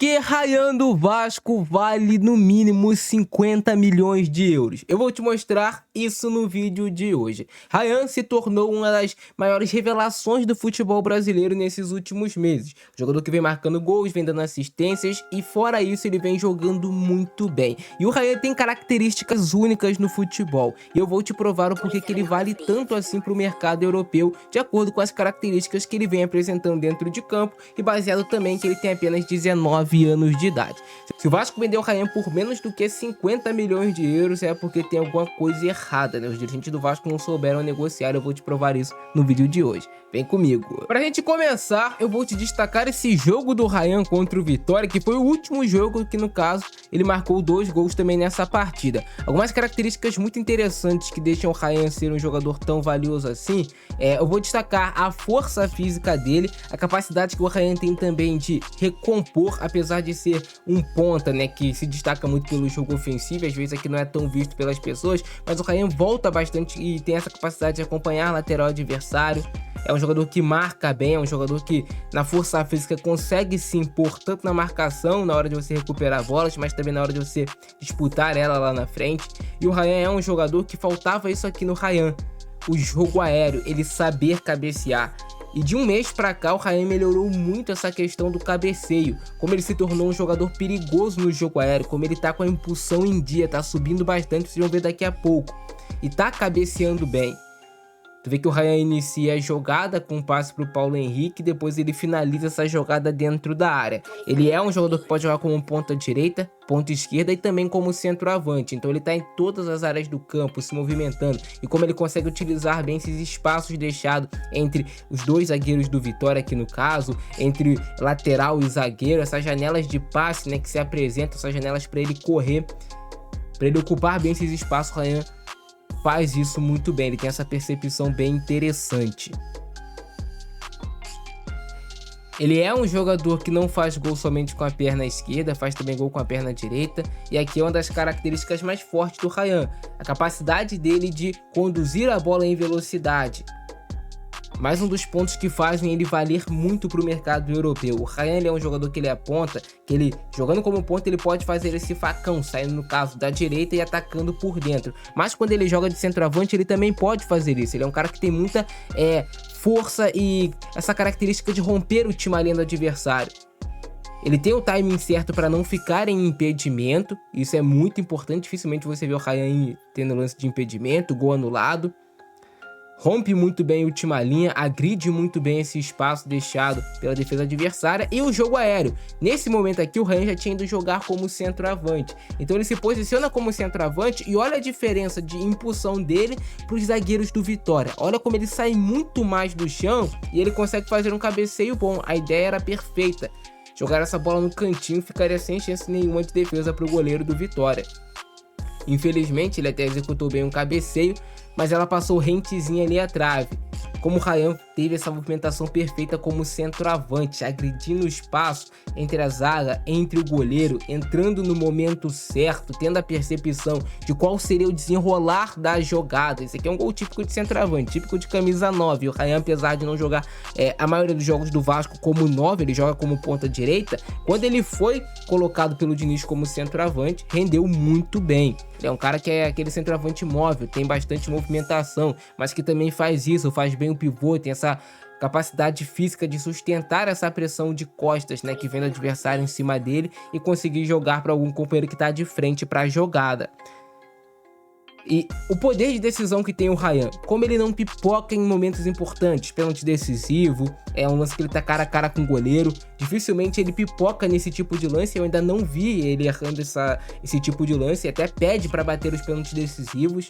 Porque Ryan do Vasco vale no mínimo 50 milhões de euros. Eu vou te mostrar isso no vídeo de hoje. Ryan se tornou uma das maiores revelações do futebol brasileiro nesses últimos meses. Jogador que vem marcando gols, vem dando assistências e fora isso ele vem jogando muito bem. E o Ryan tem características únicas no futebol. E eu vou te provar o porquê que ele vale tanto assim para o mercado europeu, de acordo com as características que ele vem apresentando dentro de campo e baseado também que ele tem apenas 19 anos de idade. Se o Vasco vendeu o Ryan por menos do que 50 milhões de euros é porque tem alguma coisa errada, né? Os dirigentes do Vasco não souberam negociar, eu vou te provar isso no vídeo de hoje. Vem comigo. Pra gente começar, eu vou te destacar esse jogo do Ryan contra o Vitória, que foi o último jogo que, no caso, ele marcou 2 gols também nessa partida. Algumas características muito interessantes que deixam o Ryan ser um jogador tão valioso assim, eu vou destacar a força física dele, a capacidade que o Ryan tem também de recompor, apesar de ser um ponta, né, que se destaca muito pelo jogo ofensivo, às vezes aqui não é tão visto pelas pessoas, mas o Ryan volta bastante e tem essa capacidade de acompanhar o lateral adversário. É um jogador que marca bem, é um jogador que na força física consegue se impor tanto na marcação, na hora de você recuperar bolas, mas também na hora de você disputar ela lá na frente. E o Ryan é um jogador que faltava isso aqui no Ryan, o jogo aéreo, ele saber cabecear. E de um mês pra cá o Ryan melhorou muito essa questão do cabeceio, como ele se tornou um jogador perigoso no jogo aéreo, como ele tá com a impulsão em dia, tá subindo bastante, vocês vão ver daqui a pouco, e tá cabeceando bem. Tu vê que o Ryan inicia a jogada com um passe para o Paulo Henrique, depois ele finaliza essa jogada dentro da área. Ele é um jogador que pode jogar como ponta direita, ponta esquerda e também como centroavante. Então ele está em todas as áreas do campo, se movimentando. E como ele consegue utilizar bem esses espaços deixados entre os dois zagueiros do Vitória, aqui no caso, entre lateral e zagueiro, essas janelas de passe, né, que se apresentam, essas janelas para ele correr, para ele ocupar bem esses espaços, o Ryan faz isso muito bem, ele tem essa percepção bem interessante. Ele é um jogador que não faz gol somente com a perna esquerda, faz também gol com a perna direita, e aqui é uma das características mais fortes do Ryan, a capacidade dele de conduzir a bola em velocidade. Mais um dos pontos que fazem ele valer muito para o mercado europeu. O Ryan, ele é um jogador que ele aponta, que ele, jogando como ponta, ele pode fazer esse facão, saindo no caso da direita e atacando por dentro. Mas quando ele joga de centroavante, ele também pode fazer isso. Ele é um cara que tem muita força e essa característica de romper o time do adversário. Ele tem o timing certo para não ficar em impedimento, isso é muito importante, dificilmente você vê o Ryan tendo lance de impedimento, gol anulado. Rompe muito bem o time-linha, agride muito bem esse espaço deixado pela defesa adversária e o jogo aéreo. Nesse momento aqui o Ryan já tinha ido jogar como centroavante, então ele se posiciona como centroavante e olha a diferença de impulsão dele para os zagueiros do Vitória. Olha como ele sai muito mais do chão e ele consegue fazer um cabeceio bom, a ideia era perfeita. Jogar essa bola no cantinho ficaria sem chance nenhuma de defesa para o goleiro do Vitória. Infelizmente ele até executou bem um cabeceio, mas ela passou rentezinha ali à trave. Como o Ryan teve essa movimentação perfeita como centroavante, agredindo o espaço entre a zaga, entre o goleiro, entrando no momento certo, tendo a percepção de qual seria o desenrolar da jogada. Esse aqui é um gol típico de centroavante, típico de camisa 9. O Ryan, apesar de não jogar a maioria dos jogos do Vasco como 9, ele joga como ponta direita. Quando ele foi colocado pelo Diniz como centroavante, rendeu muito bem. Ele é um cara que é aquele centroavante móvel, tem bastante movimentação, mas que também faz isso, faz bem o pivô, tem essa capacidade física de sustentar essa pressão de costas, né, que vem do adversário em cima dele e conseguir jogar para algum companheiro que está de frente para a jogada. E o poder de decisão que tem o Ryan, como ele não pipoca em momentos importantes, pênalti decisivo, é um lance que ele tá cara a cara com o goleiro, dificilmente ele pipoca nesse tipo de lance, eu ainda não vi ele errando esse tipo de lance, até pede para bater os pênaltis decisivos.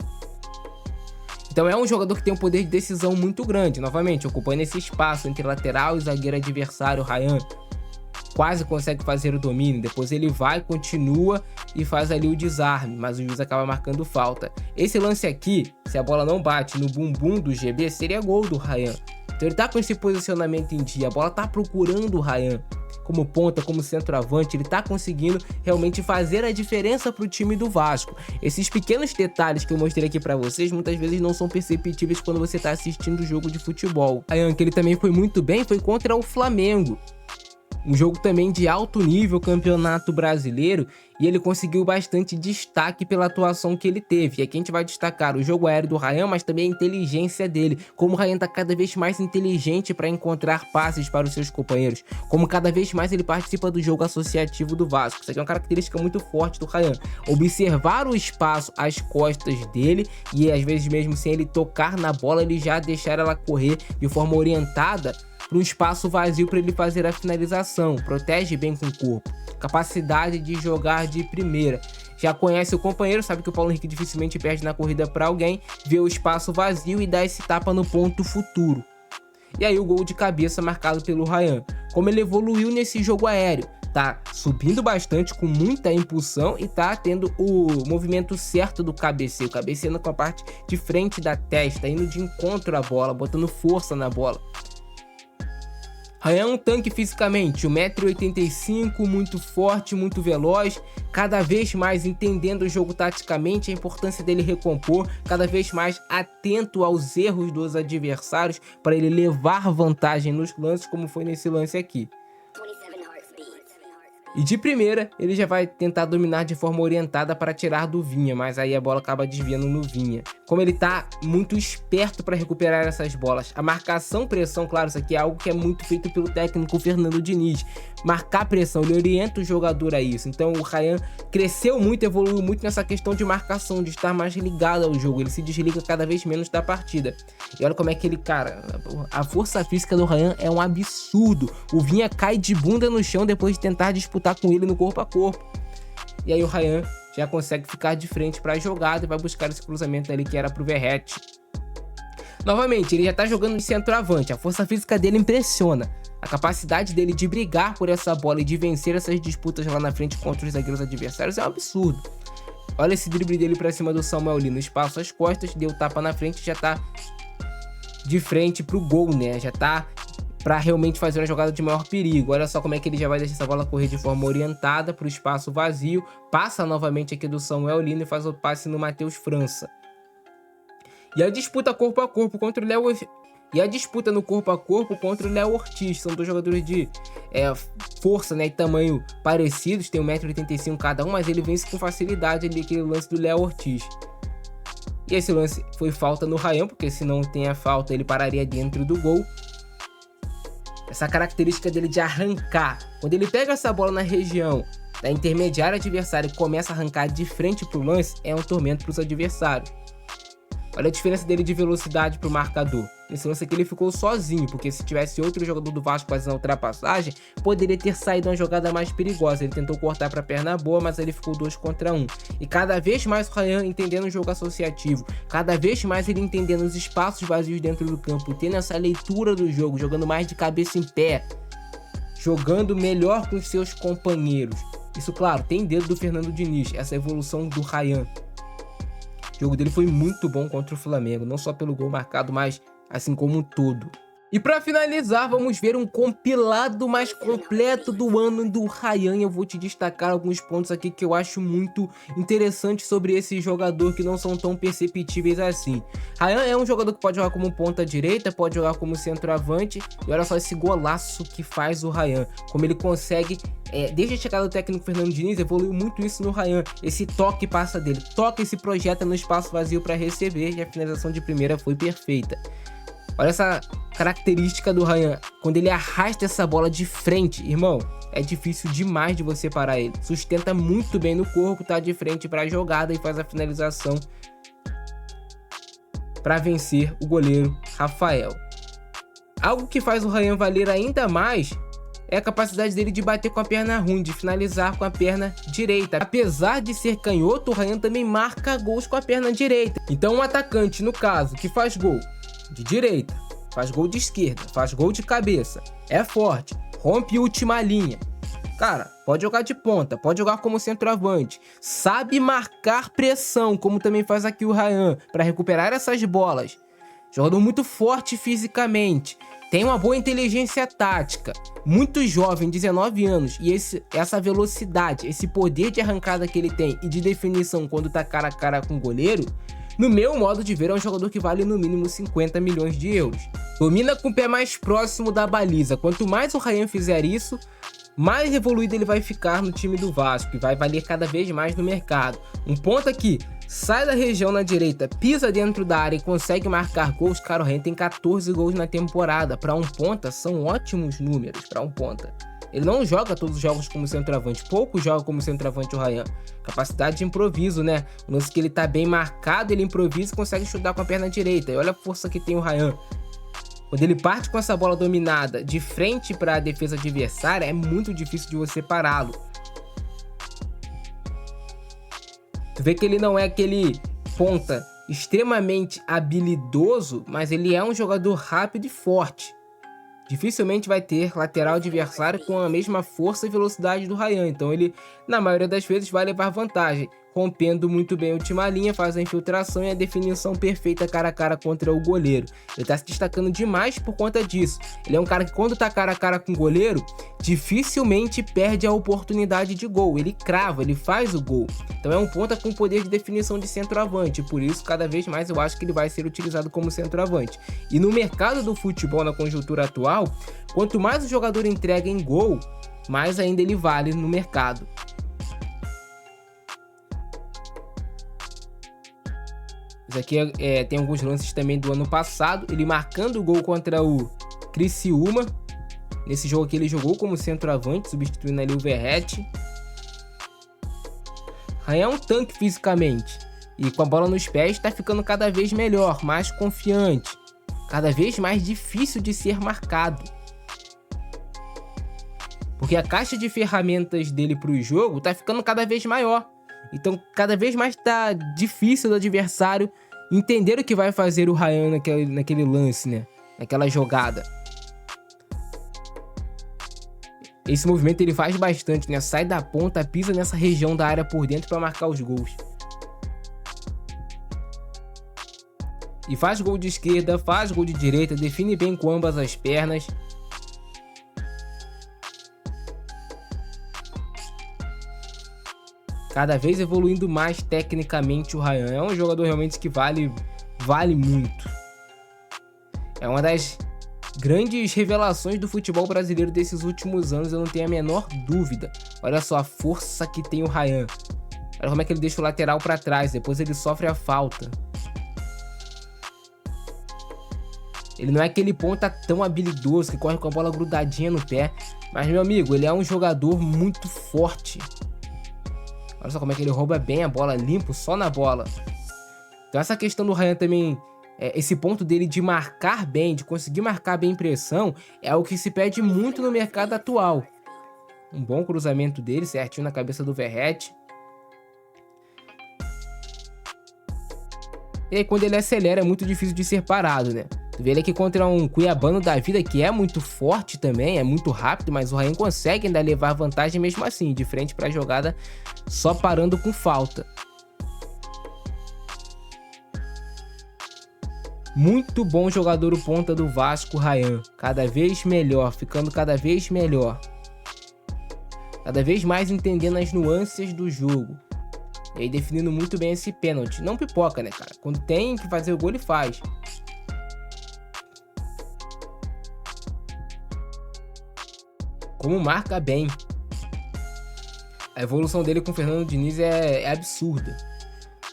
Então é um jogador que tem um poder de decisão muito grande, novamente, ocupando esse espaço entre lateral e zagueiro adversário. O Ryan quase consegue fazer o domínio, depois ele vai, continua e faz ali o desarme, mas o juiz acaba marcando falta. Esse lance aqui, se a bola não bate no bumbum do GB, seria gol do Ryan. Então ele tá com esse posicionamento em dia, a bola tá procurando o Ryan. Como ponta, como centroavante, ele tá conseguindo realmente fazer a diferença pro time do Vasco. Esses pequenos detalhes que eu mostrei aqui pra vocês, muitas vezes não são perceptíveis quando você tá assistindo o jogo de futebol. O Ryan, que ele também foi muito bem, foi contra o Flamengo. um jogo também de alto nível, Campeonato Brasileiro, e ele conseguiu bastante destaque pela atuação que ele teve. E aqui a gente vai destacar o jogo aéreo do Ryan, mas também a inteligência dele, como o Ryan tá cada vez mais inteligente para encontrar passes para os seus companheiros, como cada vez mais ele participa do jogo associativo do Vasco. Isso aqui é uma característica muito forte do Ryan, observar o espaço às costas dele e às vezes mesmo sem ele tocar na bola, ele já deixar ela correr de forma orientada para um espaço vazio para ele fazer a finalização. Protege bem com o corpo, capacidade de jogar de primeira, já conhece o companheiro, sabe que o Paulo Henrique dificilmente perde na corrida para alguém, vê o espaço vazio e dá esse tapa no ponto futuro. E aí o gol de cabeça marcado pelo Ryan. Como ele evoluiu nesse jogo aéreo, tá subindo bastante com muita impulsão e tá tendo o movimento certo do cabeceio, cabeceando com a parte de frente da testa, indo de encontro à bola, botando força na bola. Ryan é um tanque fisicamente, 1,85 m, muito forte, muito veloz, cada vez mais entendendo o jogo taticamente, a importância dele recompor, cada vez mais atento aos erros dos adversários para ele levar vantagem nos lances, como foi nesse lance aqui. E de primeira, ele já vai tentar dominar de forma orientada para tirar do Vinha, mas aí a bola acaba desviando no Vinha. Como ele tá muito esperto para recuperar essas bolas. A marcação, pressão, claro, isso aqui é algo que é muito feito pelo técnico Fernando Diniz. Marcar pressão, ele orienta o jogador a isso. Então o Ryan cresceu muito, evoluiu muito nessa questão de marcação, de estar mais ligado ao jogo. Ele se desliga cada vez menos da partida. E olha como é que ele, cara, a força física do Ryan é um absurdo. O Vinha cai de bunda no chão depois de tentar disputar com ele no corpo a corpo. E aí o Ryan já consegue ficar de frente para a jogada e vai buscar esse cruzamento ali que era pro Verratti. Novamente, ele já tá jogando de centroavante, a força física dele impressiona. A capacidade dele de brigar por essa bola e de vencer essas disputas lá na frente contra os zagueiros adversários é um absurdo. Olha esse drible dele pra cima do Samuel ali no espaço às costas, deu tapa na frente e já tá de frente pro gol, né? Já tá para realmente fazer uma jogada de maior perigo. Olha só como é que ele já vai deixar essa bola correr de forma orientada para o espaço vazio, passa novamente aqui do Samuel Lino e faz o passe no Matheus França. E a disputa corpo a corpo contra o Léo Ortiz, são dois jogadores de força, né, e tamanho parecidos, tem 1,85 m cada um, mas ele vence com facilidade ali aquele lance do Léo Ortiz. E esse lance foi falta no Ryan, porque se não tem a falta ele pararia dentro do gol. Essa característica dele de arrancar, quando ele pega essa bola na região da intermediária adversária e começa a arrancar de frente para o lance, é um tormento para os adversários. Olha a diferença dele de velocidade para o marcador. Nesse lance aqui ele ficou sozinho, porque se tivesse outro jogador do Vasco fazendo a ultrapassagem, poderia ter saído uma jogada mais perigosa. Ele tentou cortar para a perna boa, mas ele ficou 2 contra 1. E cada vez mais o Ryan entendendo o jogo associativo, cada vez mais ele entendendo os espaços vazios dentro do campo, tendo essa leitura do jogo, jogando mais de cabeça em pé, jogando melhor com os seus companheiros. Isso, claro, tem dedo do Fernando Diniz, essa evolução do Ryan. O jogo dele foi muito bom contra o Flamengo, não só pelo gol marcado, mas assim como um todo. E para finalizar, vamos ver um compilado mais completo do ano do Ryan. Eu vou te destacar alguns pontos aqui que eu acho muito interessantes sobre esse jogador que não são tão perceptíveis assim. Ryan é um jogador que pode jogar como ponta direita, pode jogar como centroavante. E olha só esse golaço que faz o Ryan, como ele consegue, desde a chegada do técnico Fernando Diniz, evoluiu muito isso no Ryan. Esse toque passa dele, toca e se projeta no espaço vazio para receber, e a finalização de primeira foi perfeita. Olha essa característica do Ryan, quando ele arrasta essa bola de frente, irmão, é difícil demais de você parar ele. Sustenta muito bem no corpo, tá de frente para a jogada e faz a finalização para vencer o goleiro Rafael. Algo que faz o Ryan valer ainda mais é a capacidade dele de bater com a perna ruim, de finalizar com a perna direita. Apesar de ser canhoto, o Ryan também marca gols com a perna direita. Então um atacante, no caso, que faz gol de direita, faz gol de esquerda, faz gol de cabeça, é forte, rompe última linha. Cara, pode jogar de ponta, pode jogar como centroavante, sabe marcar pressão, como também faz aqui o Ryan, para recuperar essas bolas. Jogador muito forte fisicamente, tem uma boa inteligência tática, muito jovem, 19 anos, e essa velocidade, esse poder de arrancada que ele tem e de definição quando tá cara a cara com o goleiro, no meu modo de ver, é um jogador que vale no mínimo 50 milhões de euros. Domina com o pé mais próximo da baliza. Quanto mais o Ryan fizer isso, mais evoluído ele vai ficar no time do Vasco e vai valer cada vez mais no mercado. Um ponta que sai da região na direita, pisa dentro da área e consegue marcar gols. Cara, o Ryan tem 14 gols na temporada. Para um ponta, são ótimos números para um ponta. Ele não joga todos os jogos como centroavante, pouco joga como centroavante o Ryan. Capacidade de improviso, né? O lance que ele tá bem marcado, ele improvisa e consegue chutar com a perna direita. E olha a força que tem o Ryan. Quando ele parte com essa bola dominada de frente para a defesa adversária, é muito difícil de você pará-lo. Tu vê que ele não é aquele ponta extremamente habilidoso, mas ele é um jogador rápido e forte. Dificilmente vai ter lateral adversário com a mesma força e velocidade do Ryan, então ele, na maioria das vezes, vai levar vantagem, rompendo muito bem a última linha, faz a infiltração e a definição perfeita cara a cara contra o goleiro. Ele tá se destacando demais por conta disso. Ele é um cara que, quando tá cara a cara com o goleiro, dificilmente perde a oportunidade de gol. Ele crava, ele faz o gol. Então é um ponta com poder de definição de centroavante, por isso cada vez mais eu acho que ele vai ser utilizado como centroavante. E no mercado do futebol, na conjuntura atual, quanto mais o jogador entrega em gol, mais ainda ele vale no mercado. Isso aqui tem alguns lances também do ano passado, ele marcando o gol contra o Criciúma. Nesse jogo aqui ele jogou como centroavante, substituindo ali o Verratti. Ryan é um tanque fisicamente, e com a bola nos pés está ficando cada vez melhor, mais confiante, cada vez mais difícil de ser marcado. Porque a caixa de ferramentas dele para o jogo está ficando cada vez maior. Então, cada vez mais tá difícil do adversário entender o que vai fazer o Ryan naquele lance, né? Naquela jogada. Esse movimento ele faz bastante, né? Sai da ponta, pisa nessa região da área por dentro para marcar os gols. E faz gol de esquerda, faz gol de direita, define bem com ambas as pernas. Cada vez evoluindo mais tecnicamente o Ryan. É um jogador realmente que vale muito. É uma das grandes revelações do futebol brasileiro desses últimos anos, eu não tenho a menor dúvida. Olha só a força que tem o Ryan. Olha como é que ele deixa o lateral para trás, depois ele sofre a falta. Ele não é aquele ponta tão habilidoso que corre com a bola grudadinha no pé. Mas, meu amigo, ele é um jogador muito forte. Olha só como é que ele rouba bem a bola, limpo só na bola. Então essa questão do Ryan também, esse ponto dele de marcar bem, de conseguir marcar bem pressão, é o que se pede muito no mercado atual. Um bom cruzamento dele, certinho na cabeça do Verratti. E aí quando ele acelera é muito difícil de ser parado, né? Tu vê ele aqui contra um Cuiabano da vida que é muito forte também, é muito rápido, mas o Ryan consegue ainda levar vantagem mesmo assim, de frente para a jogada, só parando com falta. Muito bom jogador o ponta do Vasco, Ryan. Cada vez melhor, ficando cada vez melhor. Cada vez mais entendendo as nuances do jogo. E aí definindo muito bem esse pênalti. Não pipoca, né, cara? Quando tem que fazer o gol, ele faz. Como marca bem. A evolução dele com o Fernando Diniz é absurda.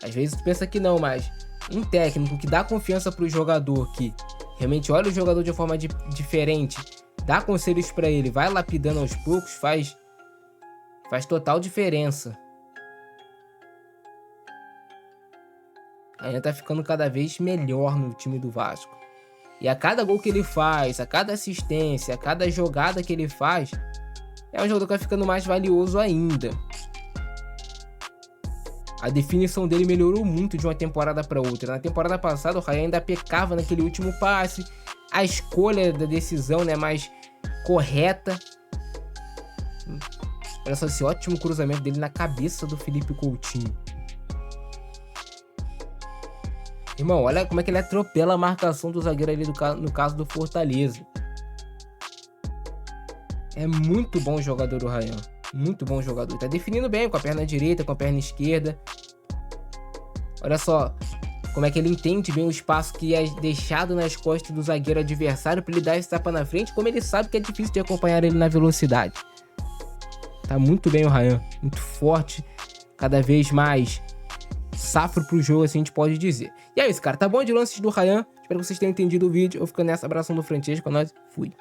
Às vezes tu pensa que não, mas um técnico que dá confiança pro jogador, que realmente olha o jogador de uma forma diferente, dá conselhos pra ele, vai lapidando aos poucos, faz total diferença. Ainda tá ficando cada vez melhor no time do Vasco. E a cada gol que ele faz, a cada assistência, a cada jogada que ele faz, é um jogador que vai ficando mais valioso ainda. A definição dele melhorou muito de uma temporada para outra. Na temporada passada o Ryan ainda pecava naquele último passe. A escolha da decisão, né, mais correta. Olha só esse ótimo cruzamento dele na cabeça do Felipe Coutinho. Irmão, olha como é que ele atropela a marcação do zagueiro ali no caso do Fortaleza. É muito bom jogador o Ryan. Muito bom jogador. Tá definindo bem com a perna direita, com a perna esquerda. Olha só como é que ele entende bem o espaço que é deixado nas costas do zagueiro adversário para ele dar esse tapa na frente, como ele sabe que é difícil de acompanhar ele na velocidade. Tá muito bem o Ryan, muito forte, cada vez mais safro pro jogo, assim a gente pode dizer. E é isso, cara. Tá bom de lances do Ryan. Espero que vocês tenham entendido o vídeo. Eu fico nessa, abração do Francesco. Com nós. Fui.